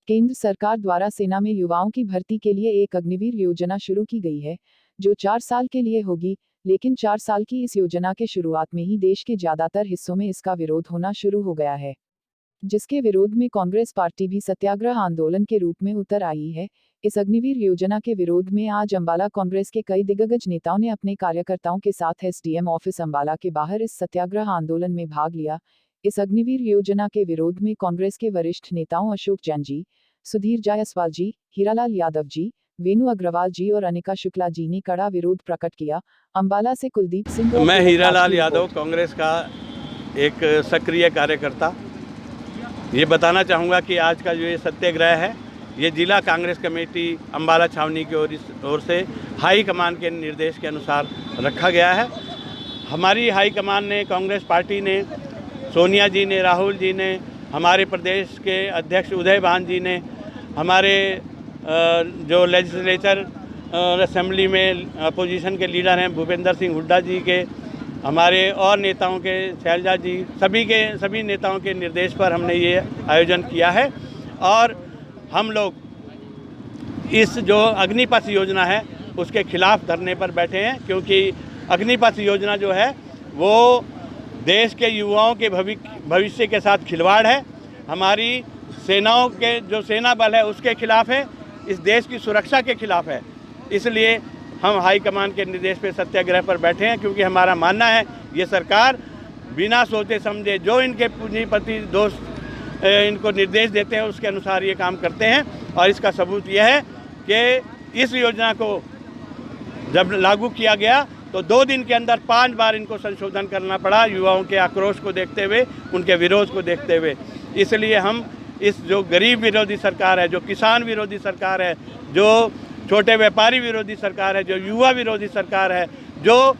केंद्र सरकार द्वारा सेना में युवाओं की भर्ती के लिए एक अग्निवीर योजना शुरू की गई है, जो 4 साल के लिए होगी। लेकिन 4 साल की इस योजना के शुरुआत में ही देश के ज्यादातर हिस्सों में इसका विरोध होना शुरू हो गया है, जिसके विरोध में कांग्रेस पार्टी भी सत्याग्रह आंदोलन के रूप में उतर आई है। इस अग्निवीर योजना के विरोध में आज अंबाला कांग्रेस के कई दिग्गज नेताओं ने अपने कार्यकर्ताओं के साथ एसडीएम ऑफिस अंबाला के बाहर इस सत्याग्रह आंदोलन में भाग लिया। इस अग्निवीर योजना के विरोध में कांग्रेस के वरिष्ठ नेताओं अशोक जैन जी, सुधीर जायसवाल जी, हीरालाल यादव जी, वेणु अग्रवाल जी और अनिका शुक्ला जी ने कड़ा विरोध प्रकट किया। अंबाला से कुलदीप सिंह। मैं हीरालाल यादव, कांग्रेस का एक सक्रिय कार्यकर्ता। ये बताना चाहूँगा कि आज का जो ये सत्याग्रह है, ये जिला कांग्रेस कमेटी अंबाला छावनी की ओर से हाई कमान के निर्देश के अनुसार रखा गया है। हमारी हाई कमान ने, कांग्रेस पार्टी ने, सोनिया जी ने, राहुल जी ने, हमारे प्रदेश के अध्यक्ष उदय भान जी ने, हमारे जो लेजिस्लेचर असेंबली में अपोजिशन के लीडर हैं भूपेंद्र सिंह हुड्डा जी के, हमारे और नेताओं के शैलजा जी, सभी नेताओं के निर्देश पर हमने ये आयोजन किया है। और हम लोग इस जो अग्निपथ योजना है उसके खिलाफ धरने पर बैठे हैं, क्योंकि अग्निपथ योजना जो है वो देश के युवाओं के भविष्य के साथ खिलवाड़ है। हमारी सेनाओं के जो सेना बल है उसके खिलाफ है, इस देश की सुरक्षा के खिलाफ है। इसलिए हम हाईकमान के निर्देश पे सत्याग्रह पर बैठे हैं, क्योंकि हमारा मानना है ये सरकार बिना सोचे समझे जो इनके पूंजीपति दोस्त इनको निर्देश देते हैं उसके अनुसार ये काम करते हैं। और इसका सबूत यह है कि इस योजना को जब लागू किया गया तो 2 दिन के अंदर 5 बार इनको संशोधन करना पड़ा, युवाओं के आक्रोश को देखते हुए, उनके विरोध को देखते हुए। इसलिए हम इस जो गरीब विरोधी सरकार है, जो किसान विरोधी सरकार है, जो छोटे व्यापारी विरोधी सरकार है, जो युवा विरोधी सरकार है, जो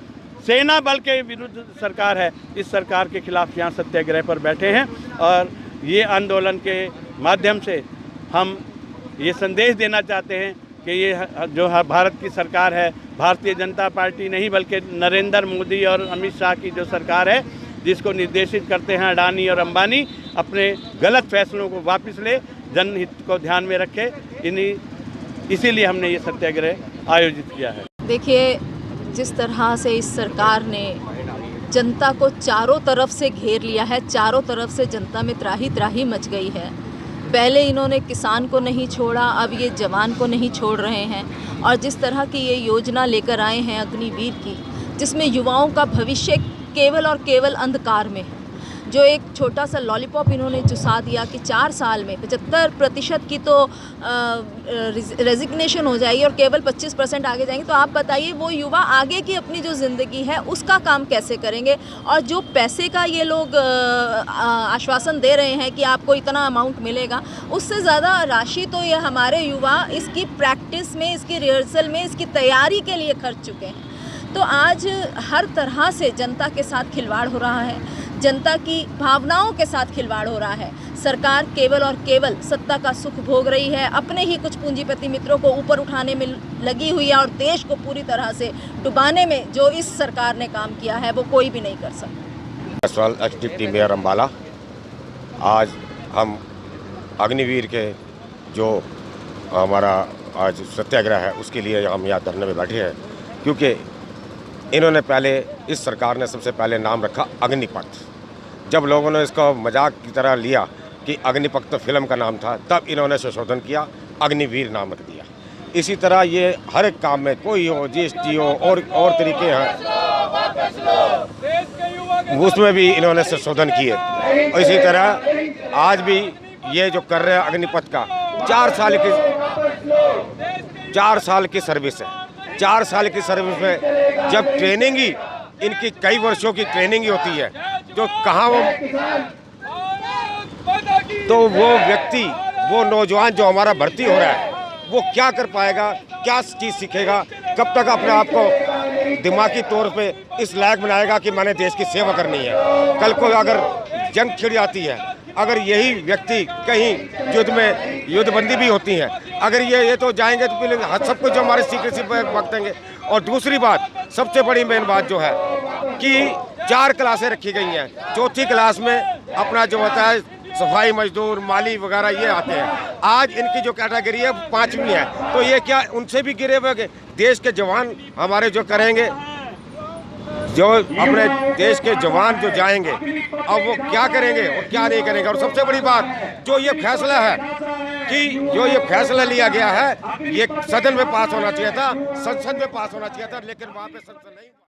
सेना बल के विरुद्ध सरकार है, इस सरकार के खिलाफ यहाँ सत्याग्रह पर बैठे हैं। और ये आंदोलन के माध्यम से हम ये संदेश देना चाहते हैं कि ये जो भारत की सरकार है, भारतीय जनता पार्टी नहीं बल्कि नरेंद्र मोदी और अमित शाह की जो सरकार है, जिसको निर्देशित करते हैं अडानी और अंबानी, अपने गलत फैसलों को वापस ले, जनहित को ध्यान में रखे। इसीलिए हमने ये सत्याग्रह आयोजित किया है। देखिए, जिस तरह से इस सरकार ने जनता को चारों तरफ से घेर लिया है, चारों तरफ से जनता में त्राही त्राही मच गई है। पहले इन्होंने किसान को नहीं छोड़ा, अब ये जवान को नहीं छोड़ रहे हैं। और जिस तरह की ये योजना लेकर आए हैं अग्निवीर की, जिसमें युवाओं का भविष्य केवल और केवल अंधकार में है, जो एक छोटा सा लॉलीपॉप इन्होंने चुसा दिया कि 4 साल में 75% की तो रेजिग्नेशन हो जाएगी और केवल 25% आगे जाएंगे। तो आप बताइए वो युवा आगे की अपनी जो ज़िंदगी है उसका काम कैसे करेंगे? और जो पैसे का ये लोग आश्वासन दे रहे हैं कि आपको इतना अमाउंट मिलेगा, उससे ज़्यादा राशि तो ये हमारे युवा इसकी प्रैक्टिस में, इसकी रिहर्सल में, इसकी तैयारी के लिए खर्च चुके हैं। तो आज हर तरह से जनता के साथ खिलवाड़ हो रहा है, जनता की भावनाओं के साथ खिलवाड़ हो रहा है। सरकार केवल और केवल सत्ता का सुख भोग रही है, अपने ही कुछ पूंजीपति मित्रों को ऊपर उठाने में लगी हुई है और देश को पूरी तरह से डुबाने में जो इस सरकार ने काम किया है वो कोई भी नहीं कर सकता। डिप्टी मेयर अंबाला, आज हम अग्निवीर के जो हमारा आज सत्याग्रह है उसके लिए हम यहाँ धरने में बैठे हैं, क्योंकि इन्होंने पहले, इस सरकार ने सबसे पहले नाम रखा अग्निपथ। जब लोगों ने इसको मजाक की तरह लिया कि अग्निपथ तो फिल्म का नाम था, तब इन्होंने संशोधन किया, अग्निवीर नाम रख दिया। इसी तरह ये हर एक काम में, कोई हो, जीएसटी हो और तरीके हैं, उसमें भी इन्होंने संशोधन किए। और इसी तरह आज भी ये जो कर रहे हैं अग्निपथ का, 4 साल की सर्विस है। 4 साल की सर्विस में जब ट्रेनिंग ही इनकी कई वर्षों की ट्रेनिंग ही होती है, तो कहाँ वो व्यक्ति, वो नौजवान जो हमारा भर्ती हो रहा है, वो क्या कर पाएगा, क्या चीज़ सीखेगा, कब तक अपने आप को दिमागी तौर पे इस लायक बनाएगा कि मैंने देश की सेवा करनी है। कल को अगर जंग छिड़ जाती है, अगर यही व्यक्ति कहीं युद्धबंदी भी होती है, अगर ये तो जाएंगे तो फिर सब कुछ जो हमारे सीक्रेसी पर बख्तेंगे। और दूसरी बात, सबसे बड़ी मेन बात जो है कि 4 क्लासें रखी गई हैं, चौथी क्लास में अपना जो होता है सफाई मजदूर, माली वगैरह ये आते हैं। आज इनकी जो कैटेगरी है 5वीं है, तो ये क्या उनसे भी गिरे हुए देश के जवान हमारे जो करेंगे, जो अपने देश के जवान जो जाएंगे, अब वो क्या करेंगे और क्या नहीं करेंगे। और सबसे बड़ी बात जो ये फैसला है कि जो ये फैसला लिया गया है, ये सदन में पास होना चाहिए था, संसद में पास होना चाहिए था, लेकिन वहाँ पे संसद नहीं